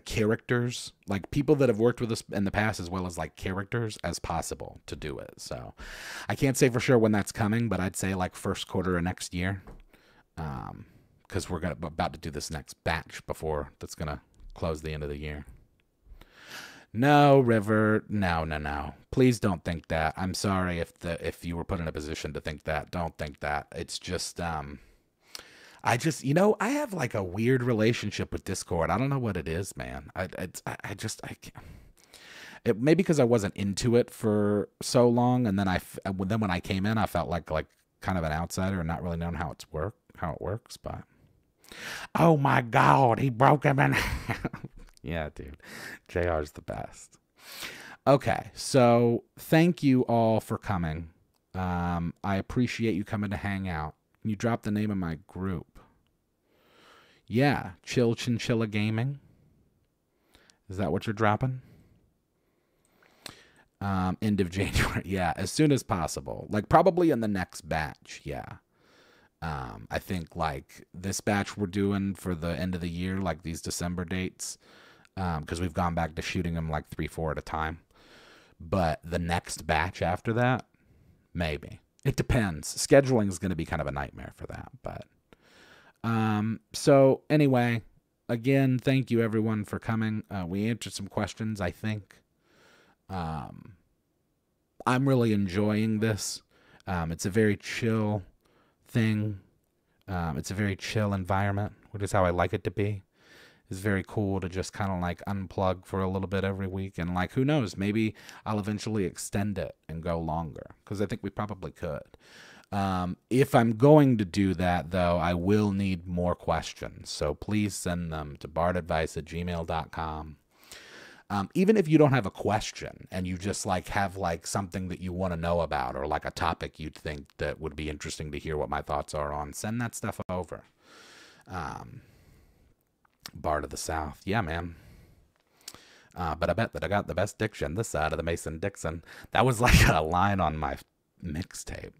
characters, like people that have worked with us in the past as well as like characters as possible to do it. So I can't say for sure when that's coming, but I'd say like first quarter of next year. Because we're about to do this next batch before that's going to close the end of the year. No, River. No. Please don't think that. I'm sorry if you were put in a position to think that. Don't think that. It's just, I I just, I have like a weird relationship with Discord. I don't know what it is, man. I just, I can't. It maybe because I wasn't into it for so long, and then when I came in, I felt like kind of an outsider and not really knowing how it works. But oh my God, he broke him in half. Yeah, dude, JR's the best. Okay, so thank you all for coming. I appreciate you coming to hang out. Can you drop the name of my group? Yeah, Chill Chinchilla Gaming. Is that what you're dropping? End of January. Yeah, as soon as possible. Like probably in the next batch. Yeah. I think like this batch we're doing for the end of the year, like these December dates, because we've gone back to shooting them like 3-4 at a time. But the next batch after that, maybe. It depends. Scheduling is going to be kind of a nightmare for that. But so anyway, again, thank you everyone for coming. We answered some questions, I think. I'm really enjoying this. It's a very chill thing. It's a very chill environment, which is how I like it to be. It's very cool to just kind of like unplug for a little bit every week. And like, who knows, maybe I'll eventually extend it and go longer, because I think we probably could. If I'm going to do that, though, I will need more questions. So please send them to bardadvice@gmail.com. Even if you don't have a question and you just like have like something that you want to know about, or like a topic you'd think that would be interesting to hear what my thoughts are on, send that stuff over. Bard of the South. Yeah, man. But I bet that I got the best diction this side of the Mason-Dixon. That was like a line on my mixtape.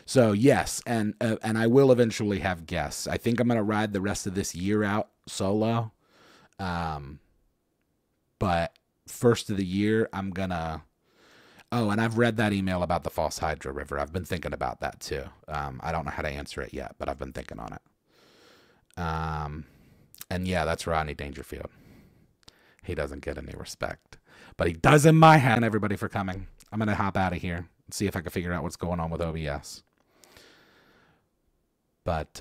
So yes, and I will eventually have guests. I think I'm going to ride the rest of this year out solo. But first of the year, I'm going to... Oh, and I've read that email about the False Hydra River. I've been thinking about that too. I don't know how to answer it yet, but I've been thinking on it. And yeah, that's Rodney Dangerfield. He doesn't get any respect, but he does in my hand. Everybody for coming. I'm going to hop out of here and see if I can figure out what's going on with OBS. But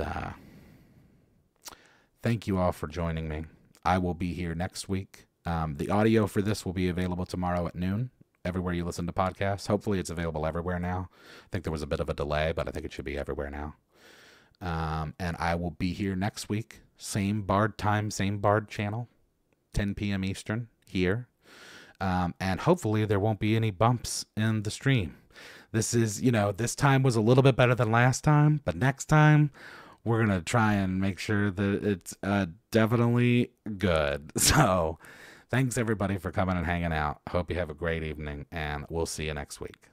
thank you all for joining me. I will be here next week. The audio for this will be available tomorrow at noon, everywhere you listen to podcasts. Hopefully it's available everywhere now. I think there was a bit of a delay, but I think it should be everywhere now. And I will be here next week. Same Bard time, same Bard channel, 10 p.m. Eastern here. And hopefully there won't be any bumps in the stream. This is, this time was a little bit better than last time, but next time we're going to try and make sure that it's definitely good. So thanks everybody for coming and hanging out. Hope you have a great evening, and we'll see you next week.